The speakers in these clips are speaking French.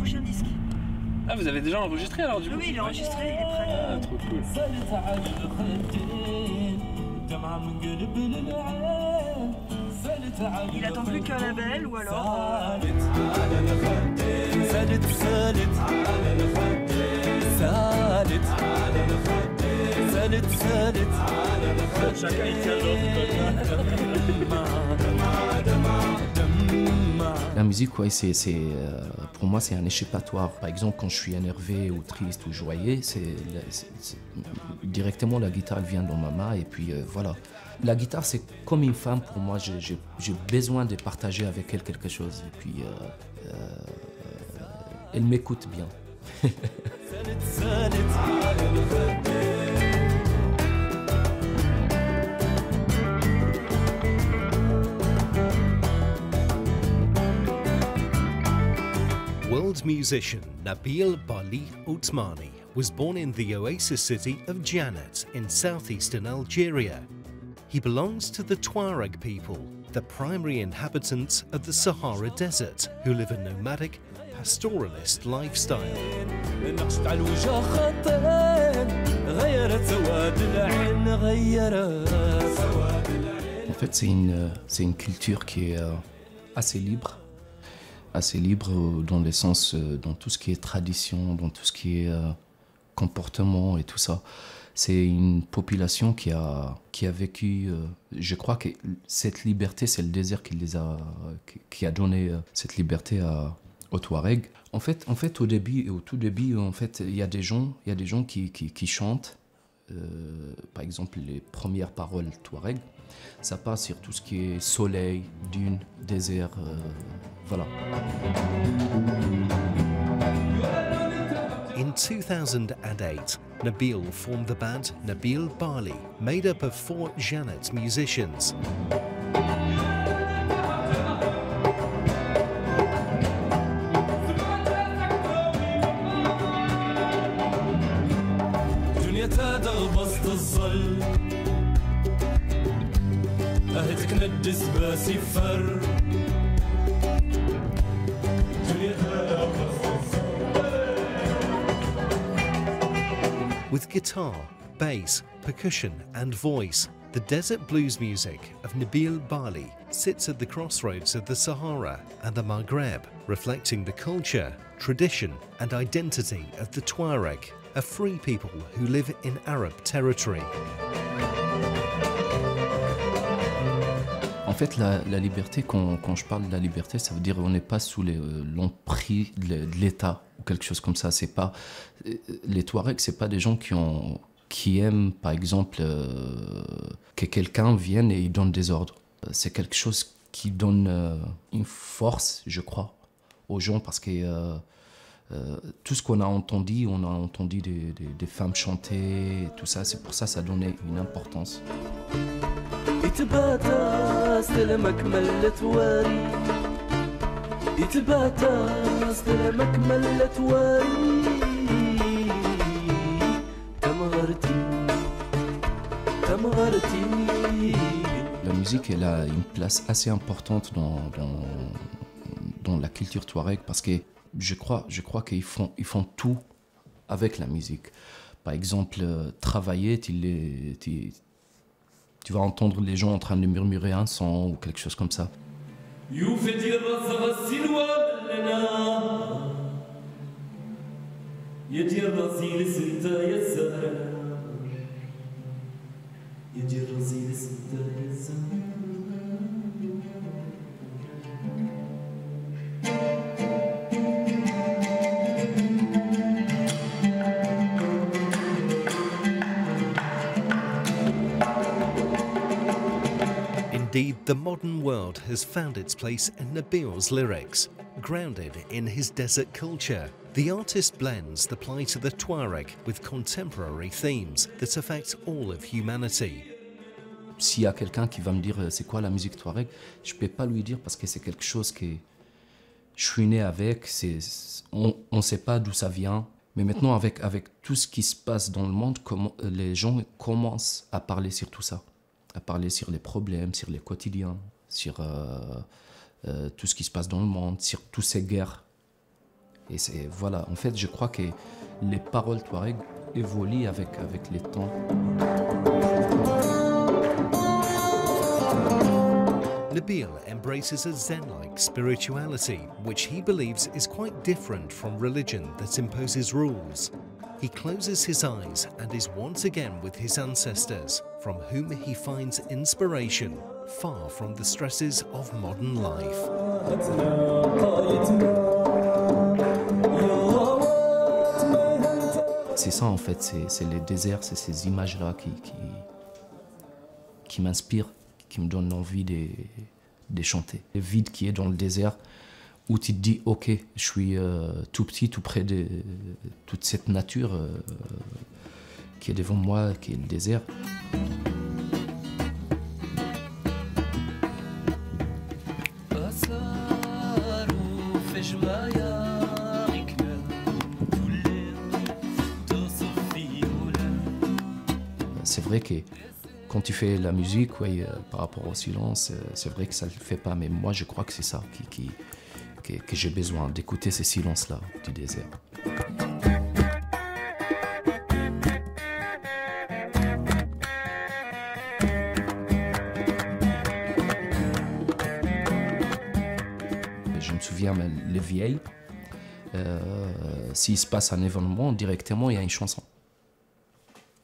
prochain disque. Ah, vous avez déjà enregistré alors du coup? Oui, il est enregistré, il est prêt. Ah, trop cool. Il attend plus qu'un label ou alors... Chacun il tient l'autre. La musique, ouais, pour moi, c'est un échappatoire. Par exemple, quand je suis énervé ou triste ou joyeux, directement la guitare elle vient dans ma main et puis voilà. La guitare, c'est comme une femme pour moi. J'ai besoin de partager avec elle quelque chose et puis elle m'écoute bien. World musician Nabil Bali Othmani was born in the oasis city of Janet in southeastern Algeria. He belongs to the Tuareg people, the primary inhabitants of the Sahara Desert, who live a nomadic, pastoralist lifestyle. En fait, c'est une culture qui est assez libre dans le sens, dans tout ce qui est tradition, dans tout ce qui est comportement et tout ça. C'est une population qui a vécu, je crois que cette liberté, c'est le désert qui a donné cette liberté aux Touaregs. En fait, au tout début, en fait, il y a des gens qui chantent, par exemple, les premières paroles Touareg. Ça passe sur tout ce qui est soleil, dune, désert, voilà. In 2008, Nabil formed the band Nabil Bali, made up of 4 Janet musicians. With guitar, bass, percussion and voice, the desert blues music of Nabil Bali sits at the crossroads of the Sahara and the Maghreb, reflecting the culture, tradition and identity of the Tuareg, a free people who live in Arab territory. En fait, la liberté, quand je parle de la liberté, ça veut dire qu'on n'est pas sous l'emprise de l'État ou quelque chose comme ça. C'est pas, les Touaregs, c'est pas des gens qui aiment, par exemple, que quelqu'un vienne et il donne des ordres. C'est quelque chose qui donne une force, je crois, aux gens parce que tout ce qu'on a entendu, on a entendu des femmes chanter, tout ça. C'est pour ça que ça donnait une importance. La musique, elle a une place assez importante dans la culture touareg parce que je crois qu'ils font tout avec la musique. Par exemple, travailler, tu vas entendre les gens en train de murmurer un son ou quelque chose comme ça. Indeed, the modern world has found its place in Nabil's lyrics. Grounded in his desert culture, the artist blends the plight of the Tuareg with contemporary themes that affect all of humanity. S'il y a quelqu'un qui va me dire c'est quoi la musique touareg, je ne peux pas lui dire parce que c'est quelque chose que je suis né avec, on ne sait pas d'où ça vient. Mais maintenant, avec tout ce qui se passe dans le monde, les gens commencent à parler sur tout ça, à parler sur les problèmes, sur les quotidiens, sur tout ce qui se passe dans le monde, sur toutes ces guerres. Et c'est, voilà, en fait, je crois que les paroles touareg évoluent avec les temps. Nabil embraces a Zen-like spirituality, which he believes is quite different from religion that imposes rules. He closes his eyes and is once again with his ancestors, from whom he finds inspiration, far from the stresses of modern life. C'est ça en fait, c'est les déserts, c'est ces images-là qui m'inspirent, qui me donnent envie de chanter. Le vide qui est dans le désert, où tu te dis, ok, je suis tout petit, tout près de toute cette nature qui est devant moi, qui est le désert. C'est vrai que quand tu fais la musique, ouais, par rapport au silence, c'est vrai que ça ne le fait pas, mais moi je crois que c'est ça que j'ai besoin, d'écouter ces silences-là du désert. Je me souviens, les vieilles, s'il se passe un événement, directement il y a une chanson.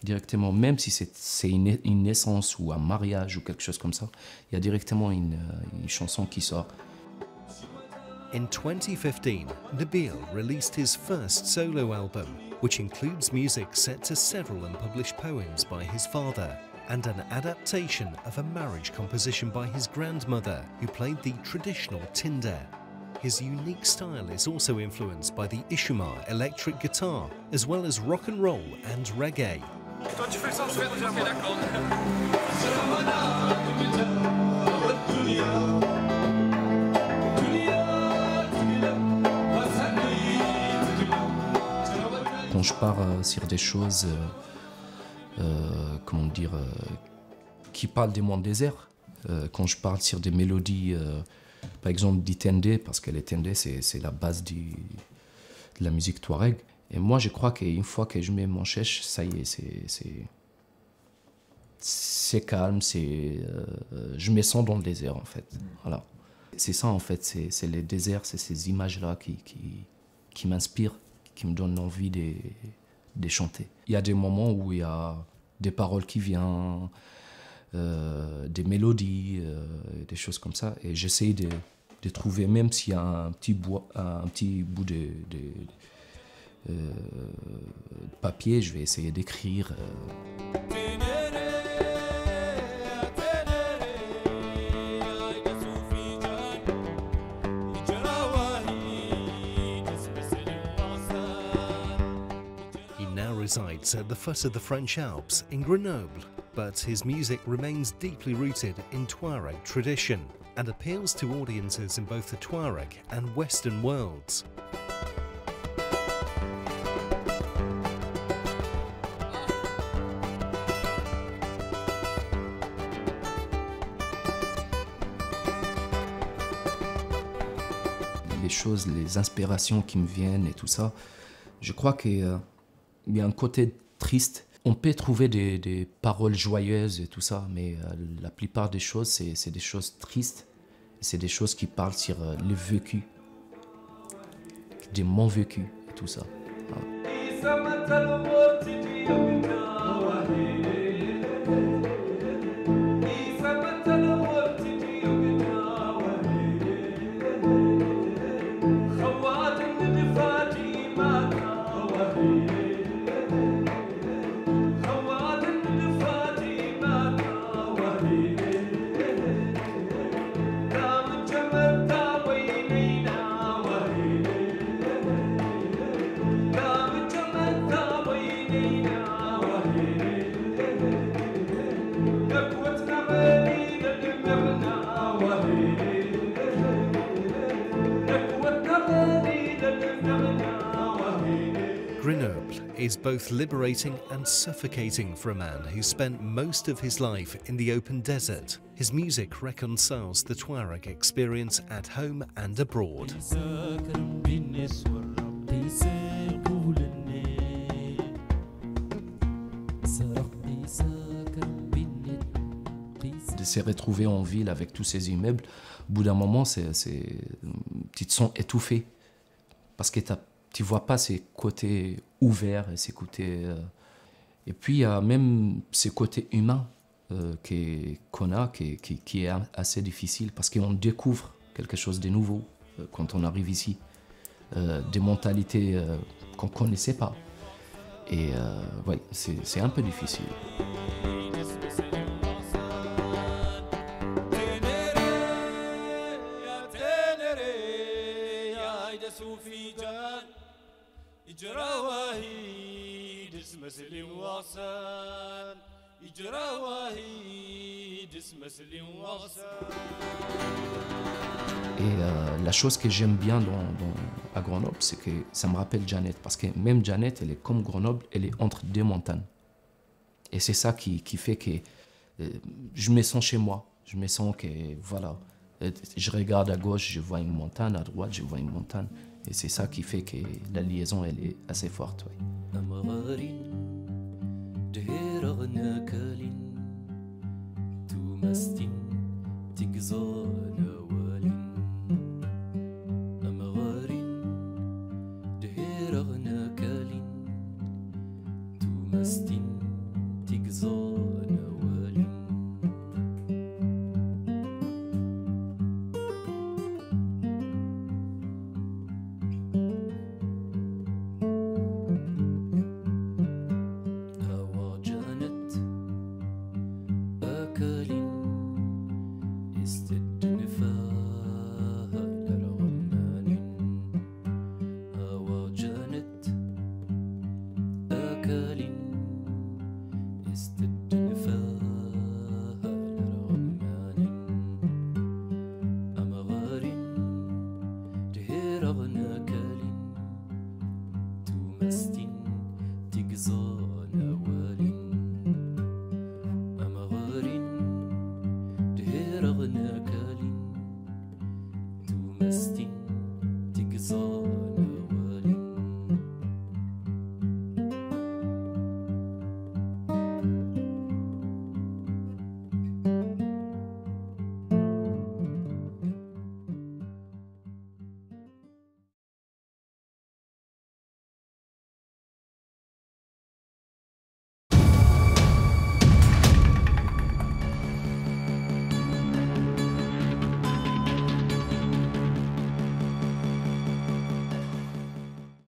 Directement, même si c'est une naissance ou un mariage ou quelque chose comme ça, il y a directement une chanson qui sort. In 2015, Nabil released his first solo album, which includes music set to several unpublished poems by his father and an adaptation of a marriage composition by his grandmother, who played the traditional tinder. His unique style is also influenced by the Ishumar electric guitar, as well as rock and roll and reggae. Toi tu fais ça, je fais d'accord. Quand je pars sur des choses, comment dire, qui parlent des mondes déserts, quand je parle sur des mélodies, par exemple d'Itende, parce que l'Itende c'est la base de la musique touareg. Et moi je crois qu'une fois que je mets mon chèche, ça y est, c'est calme, je me sens dans le désert en fait. Voilà. C'est ça en fait, c'est les déserts, c'est ces images-là qui m'inspirent, qui me donnent envie de chanter. Il y a des moments où il y a des paroles qui viennent, des mélodies, des choses comme ça. Et j'essaie de trouver, même s'il y a un petit bout de papier, je vais essayer d'écrire. Resides at the foot of the French Alps in Grenoble, but his music remains deeply rooted in Tuareg tradition and appeals to audiences in both the Tuareg and Western worlds. Les choses, les inspirations qui me viennent et tout ça, je crois que il y a un côté triste. On peut trouver des paroles joyeuses et tout ça, mais la plupart des choses, c'est des choses tristes. C'est des choses qui parlent sur le vécu, des mon vécu et tout ça. Voilà. Grenoble is both liberating and suffocating for a man who spent most of his life in the open desert. His music reconciles the Tuareg experience at home and abroad. De se retrouver en ville avec tous ces immeubles, au bout d'un moment, tu te sens étouffé. Parce que tu ne vois pas ces côtés ouverts et ces côtés... Et puis, il y a même ces côtés humains qu'on a, qui est assez difficile, parce qu'on découvre quelque chose de nouveau quand on arrive ici. Des mentalités qu'on ne connaissait pas. Et ouais, c'est un peu difficile. Et la chose que j'aime bien à Grenoble, c'est que ça me rappelle Janet. Parce que même Janet, elle est comme Grenoble, elle est entre deux montagnes. Et c'est ça qui fait que je me sens chez moi. Je me sens que, voilà, je regarde à gauche, je vois une montagne, à droite, je vois une montagne. Et c'est ça qui fait que la liaison, elle est assez forte. Oui. Is the